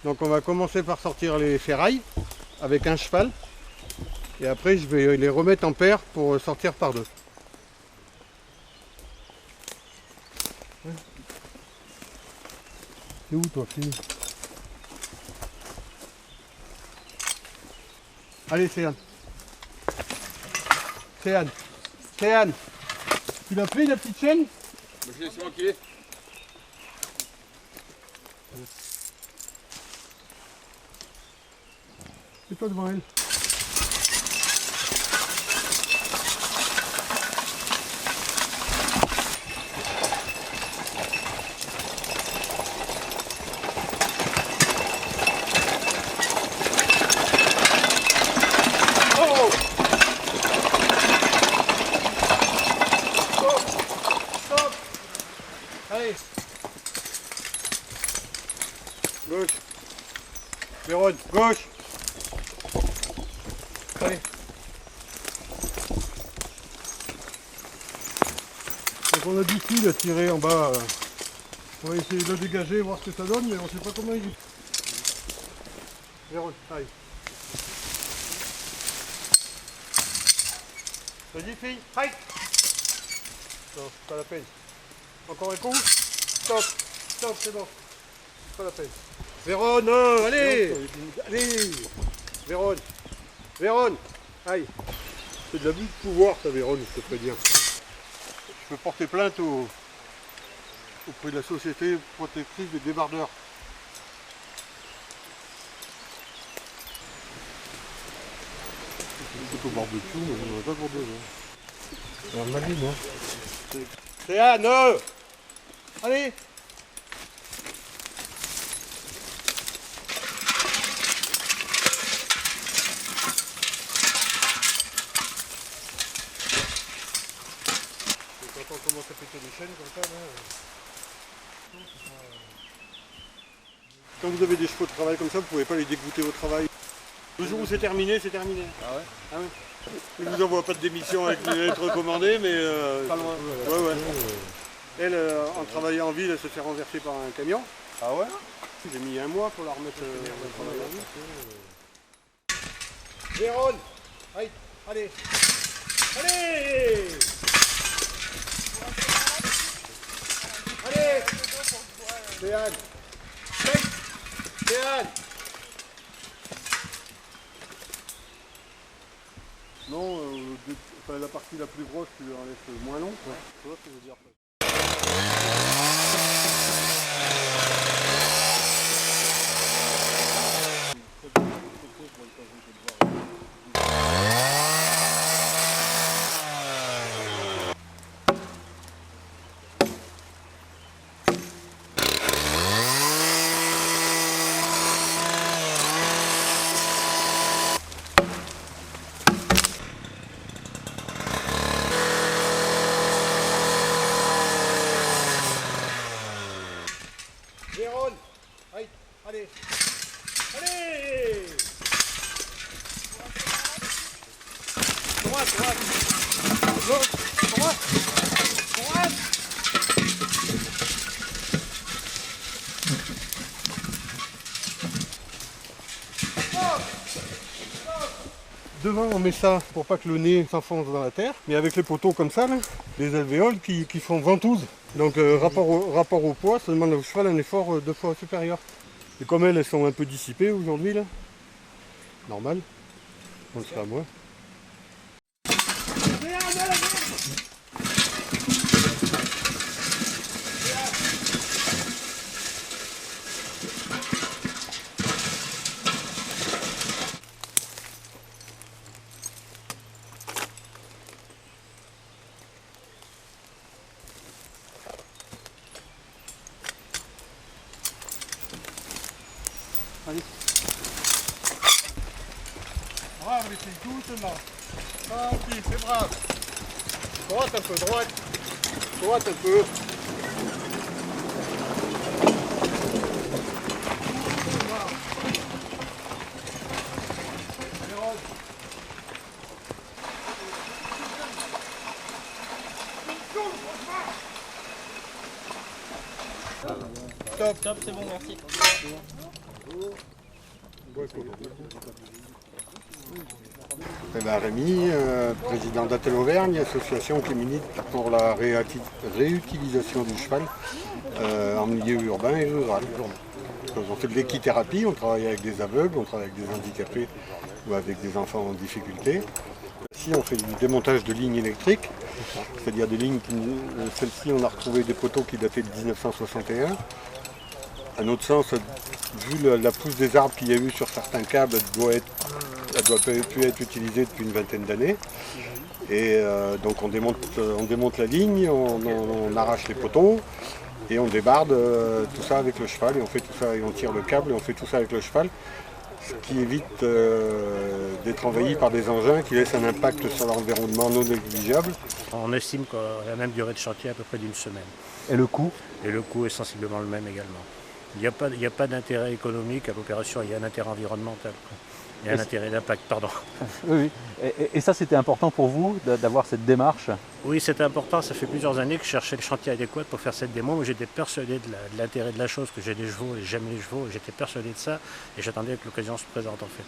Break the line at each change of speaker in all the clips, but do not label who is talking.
Donc on va commencer par sortir les ferrailles avec un cheval et après je vais les remettre en paire pour sortir par deux. C'est où toi, fille? Allez Céane. Céane. Céane. Tu l'as pris la petite chaîne?
Je l'ai manqué.
C'est toi devant elle. Oh! Stop! Stop! Allez! Gauche. Vérone, gauche. Allez. Donc on a du fil à tirer en bas. On va essayer de le dégager, voir ce que ça donne, mais on ne sait pas comment il est. Vérone, allez. Vas-y fille, aïe! Non, c'est pas la peine. Encore un coup. Stop, stop, c'est bon. C'est pas la peine. Vérone, allez! Allez! Vérone! Vérone! Aïe! C'est de l'abus de pouvoir ça Vérone, je te préviens. Je peux porter plainte auprès de la société protectrice des débardeurs. C'est au barbecue, mais on n'en a pas pour deux. C'est un maline, hein. C'est Anne! Allez! Quand on commence à péter les chaînes comme ça, là, quand vous avez des chevaux de travail comme ça, vous ne pouvez pas les dégoûter au travail. Le jour où c'est terminé, c'est terminé.
Ah ouais?
Ah ouais. Je ne vous envoie pas de démission avec les lettres recommandées, mais
Pas loin.
Ouais, ouais. Elle, en travaillant en ville, elle se fait renverser par un camion.
Ah ouais?
J'ai mis un mois pour la remettre au travail en ville. Vérone! Allez! Allez! Allez! Allez! Céane! Céane! Non, enfin, la partie la plus grosse, tu en laisses moins long. Ouais. Tu vois ce que je veux dire? Vérone! Allez! Allez! Allez! Droite! Droite! Droite! Droite! Droite! Devant on met ça pour pas que le nez s'enfonce dans la terre, mais avec les poteaux comme ça, là, les alvéoles qui font ventouse. Donc rapport au poids, ça demande au cheval un effort 2 fois supérieur. Et comme elles sont un peu dissipées aujourd'hui, là, normal, on le sera à moins. Allez. Brave les filles, doucement. Tranquille, c'est brave. Droite un peu, droite. Droite un peu. Top.
Top, c'est bon, merci.
Eh ben, Rémi, président d'Attel Auvergne, association qui milite pour la réutilisation du cheval en milieu urbain et rural. On fait de l'équithérapie, on travaille avec des aveugles, on travaille avec des handicapés ou avec des enfants en difficulté. Ici, on fait du démontage de lignes électriques, c'est-à-dire des lignes, celle-ci, on a retrouvé des poteaux qui dataient de 1961. À notre sens, vu la pousse des arbres qu'il y a eu sur certains câbles, elle doit plus être utilisée depuis une vingtaine d'années. Et donc on démonte la ligne, on arrache les poteaux et on débarde tout ça avec le cheval et on fait tout ça et on tire le câble et on fait tout ça avec le cheval. Ce qui évite d'être envahi par des engins qui laissent un impact sur l'environnement non négligeable.
On estime qu'on a la même durée de chantier à peu près d'une semaine.
Et le coût?
Et le coût est sensiblement le même également. Il n'y a pas d'intérêt économique à l'opération, il y a un intérêt environnemental. Il y a un intérêt d'impact, pardon.
Oui, oui. Et ça, c'était important pour vous d'avoir cette démarche?
Oui, c'était important. Ça fait plusieurs années que je cherchais le chantier adéquat pour faire cette démo. J'étais persuadé de l'intérêt de la chose, que j'ai des chevaux et j'aime les chevaux. J'étais persuadé de ça et j'attendais que l'occasion se présente en fait.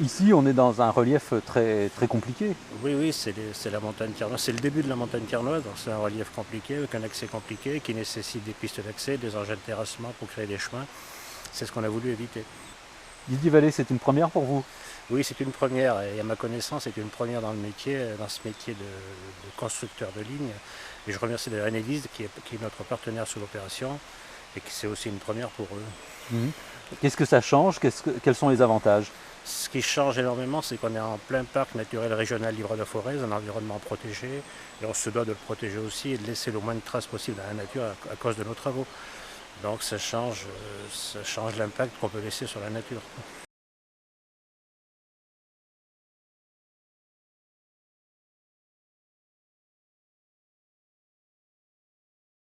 Ici, on est dans un relief très, très compliqué.
Oui, oui, c'est la montagne Tiernoise. C'est le début de la montagne Tiernoise. C'est un relief compliqué, avec un accès compliqué, qui nécessite des pistes d'accès, des engins de terrassement pour créer des chemins. C'est ce qu'on a voulu éviter.
Didier Vallée, c'est une première pour vous?
Oui, c'est une première. Et à ma connaissance, c'est une première dans le métier, dans ce métier de constructeur de lignes. Et je remercie d'ailleurs Enedis, qui est notre partenaire sur l'opération, et qui c'est aussi une première pour eux.
Qu'est-ce que ça change? Quels sont les avantages?
Ce qui change énormément, c'est qu'on est en plein parc naturel régional Livre-de-Forez, un environnement protégé, et on se doit de le protéger aussi et de laisser le moins de traces possible à la nature à cause de nos travaux. Donc ça change l'impact qu'on peut laisser sur la nature.